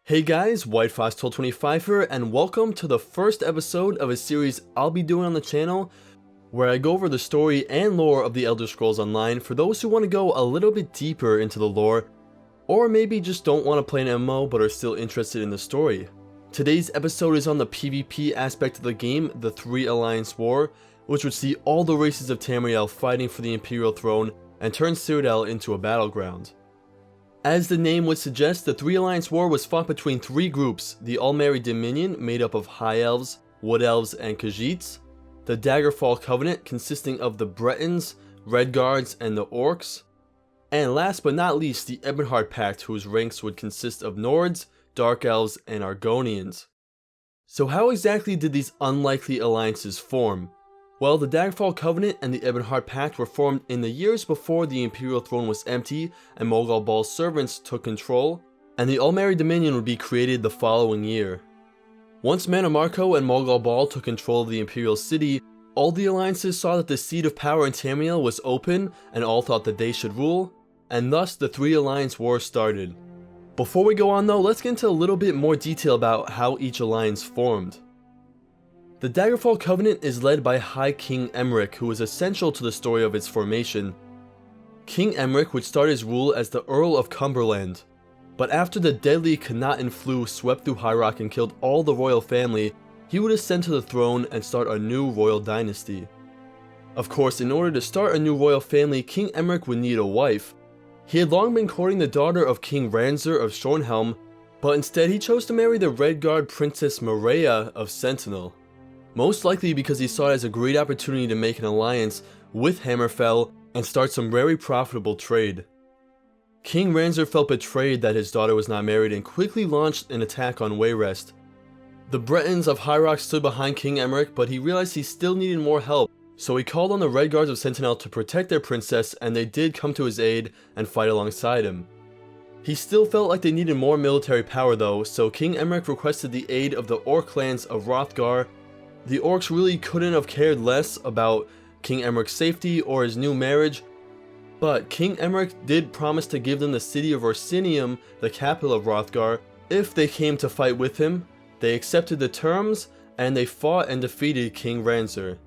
Hey guys, WhiteFox1225 here, and welcome to the first episode of a series I'll be doing on the channel, where I go over the story and lore of the Elder Scrolls Online for those who want to go a little bit deeper into the lore, or maybe just don't want to play an MMO but are still interested in the story. Today's episode is on the PvP aspect of the game, the Three Alliance War, which would see all the races of Tamriel fighting for the Imperial throne and turn Cyrodiil into a battleground. As the name would suggest, the Three Alliance War was fought between three groups: the Aldmeri Dominion, made up of High Elves, Wood Elves, and Khajiits; the Daggerfall Covenant, consisting of the Bretons, Redguards, and the Orcs; and last but not least, the Ebonheart Pact, whose ranks would consist of Nords, Dark Elves, and Argonians. So how exactly did these unlikely alliances form? Well, the Daggerfall Covenant and the Ebonheart Pact were formed in the years before the Imperial throne was empty and Morgul Baal's servants took control, and the Aldmeri Dominion would be created the following year. Once Mannimarco and Morgul Baal took control of the Imperial city, all the alliances saw that the seat of power in Tamriel was open and all thought that they should rule, and thus the Three Alliance War started. Before we go on though, let's get into a little bit more detail about how each alliance formed. The Daggerfall Covenant is led by High King Emeric, who is essential to the story of its formation. King Emeric would start his rule as the Earl of Cumberland, but after the deadly Knahaten flu swept through High Rock and killed all the royal family, he would ascend to the throne and start a new royal dynasty. Of course, in order to start a new royal family, King Emeric would need a wife. He had long been courting the daughter of King Ranzer of Shornhelm, but instead he chose to marry the Redguard Princess Maria of Sentinel. Most likely because he saw it as a great opportunity to make an alliance with Hammerfell and start some very profitable trade. King Ranzer felt betrayed that his daughter was not married and quickly launched an attack on Wayrest. The Bretons of High Rock stood behind King Emeric, but he realized he still needed more help, so he called on the Redguards of Sentinel to protect their princess, and they did come to his aid and fight alongside him. He still felt like they needed more military power though, so King Emeric requested the aid of the Orc clans of Hrothgar. The Orcs really couldn't have cared less about King Emeric's safety or his new marriage, but King Emeric did promise to give them the city of Orsinium, the capital of Hrothgar, if they came to fight with him. They accepted the terms, and they fought and defeated King Ranzer.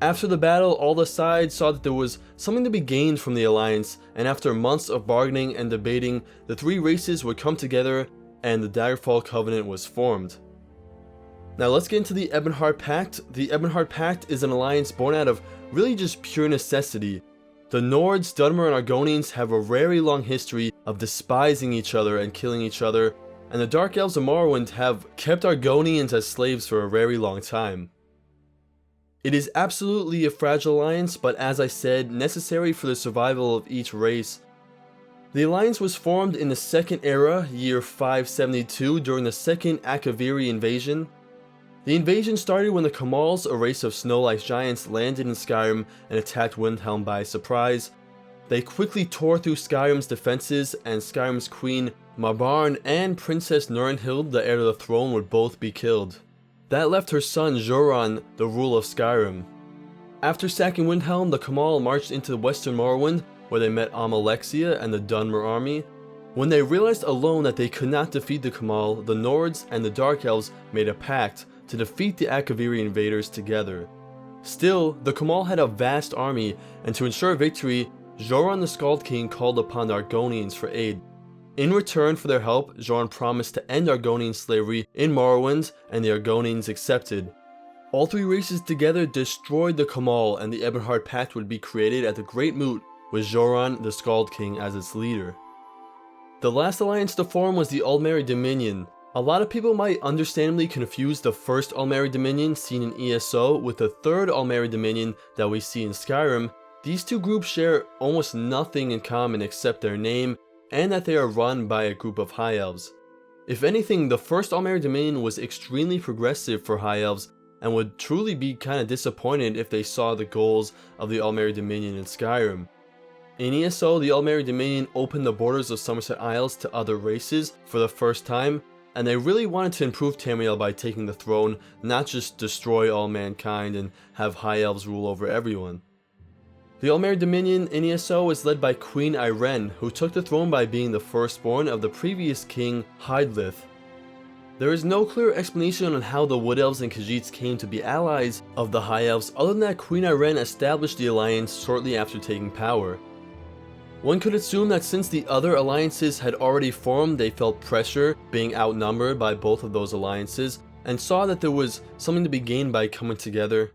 After the battle, all the sides saw that there was something to be gained from the alliance, and after months of bargaining and debating, the three races would come together and the Daggerfall Covenant was formed. Now let's get into the Ebonheart Pact. The Ebonheart Pact is an alliance born out of really just pure necessity. The Nords, Dunmer, and Argonians have a very long history of despising each other and killing each other, and the Dark Elves of Morrowind have kept Argonians as slaves for a very long time. It is absolutely a fragile alliance, but as I said, necessary for the survival of each race. The alliance was formed in the Second Era, year 572, during the Second Akaviri invasion. The invasion started when the Khamals, a race of snow-like giants, landed in Skyrim and attacked Windhelm by surprise. They quickly tore through Skyrim's defenses, and Skyrim's queen, Marbarn, and Princess Nirnhild, the heir to the throne, would both be killed. That left her son Joran the rule of Skyrim. After sacking Windhelm, the Khamal marched into western Morrowind, where they met Amalexia and the Dunmer army. When they realized alone that they could not defeat the Khamal, the Nords and the Dark Elves made a pact to defeat the Akaviri invaders together. Still, the Khamal had a vast army, and to ensure victory, Joran the Skald King called upon the Argonians for aid. In return for their help, Joran promised to end Argonian slavery in Morrowind, and the Argonians accepted. All three races together destroyed the Khamal, and the Ebonheart Pact would be created at the Great Moot, with Joran the Skald King as its leader. The last alliance to form was the Aldmeri Dominion. A lot of people might understandably confuse the first Aldmeri Dominion seen in ESO with the third Aldmeri Dominion that we see in Skyrim. These two groups share almost nothing in common except their name, and that they are run by a group of High Elves. If anything, the first Aldmeri Dominion was extremely progressive for High Elves, and would truly be kinda disappointed if they saw the goals of the Aldmeri Dominion in Skyrim. In ESO, the Aldmeri Dominion opened the borders of Somerset Isles to other races for the first time, and they really wanted to improve Tamriel by taking the throne, not just destroy all mankind and have High Elves rule over everyone. The Aldmeri Dominion in ESO is led by Queen Irene, who took the throne by being the firstborn of the previous king, Hydlith. There is no clear explanation on how the Wood Elves and Khajiits came to be allies of the High Elves other than that Queen Irene established the alliance shortly after taking power. One could assume that since the other alliances had already formed, they felt pressure being outnumbered by both of those alliances and saw that there was something to be gained by coming together.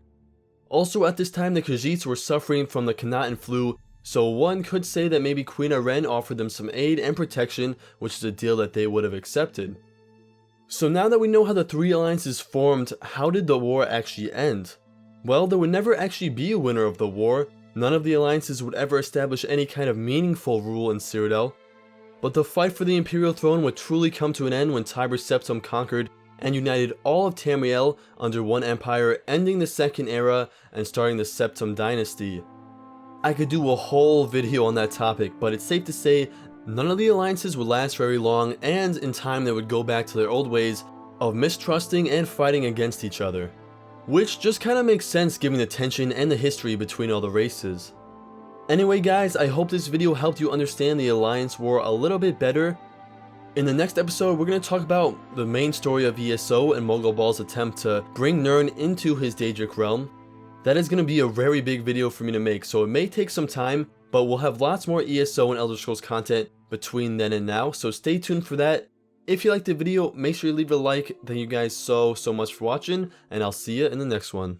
Also at this time the Khajiits were suffering from the Khanate flu, so one could say that maybe Queen Irene offered them some aid and protection, which is a deal that they would have accepted. So now that we know how the three alliances formed, how did the war actually end? Well, there would never actually be a winner of the war. None of the alliances would ever establish any kind of meaningful rule in Cyrodiil. But the fight for the Imperial throne would truly come to an end when Tiber Septim conquered and united all of Tamriel under one empire, ending the Second Era and starting the Septim dynasty. I could do a whole video on that topic, but it's safe to say none of the alliances would last very long, and in time they would go back to their old ways of mistrusting and fighting against each other. Which just kinda makes sense given the tension and the history between all the races. Anyway guys, I hope this video helped you understand the Alliance War a little bit better. In the next episode, we're going to talk about the main story of ESO and Mogul Bal's attempt to bring Nirn into his Daedric realm. That is going to be a very big video for me to make, so it may take some time, but we'll have lots more ESO and Elder Scrolls content between then and now, so stay tuned for that. If you liked the video, make sure you leave a like. Thank you guys so much for watching, and I'll see you in the next one.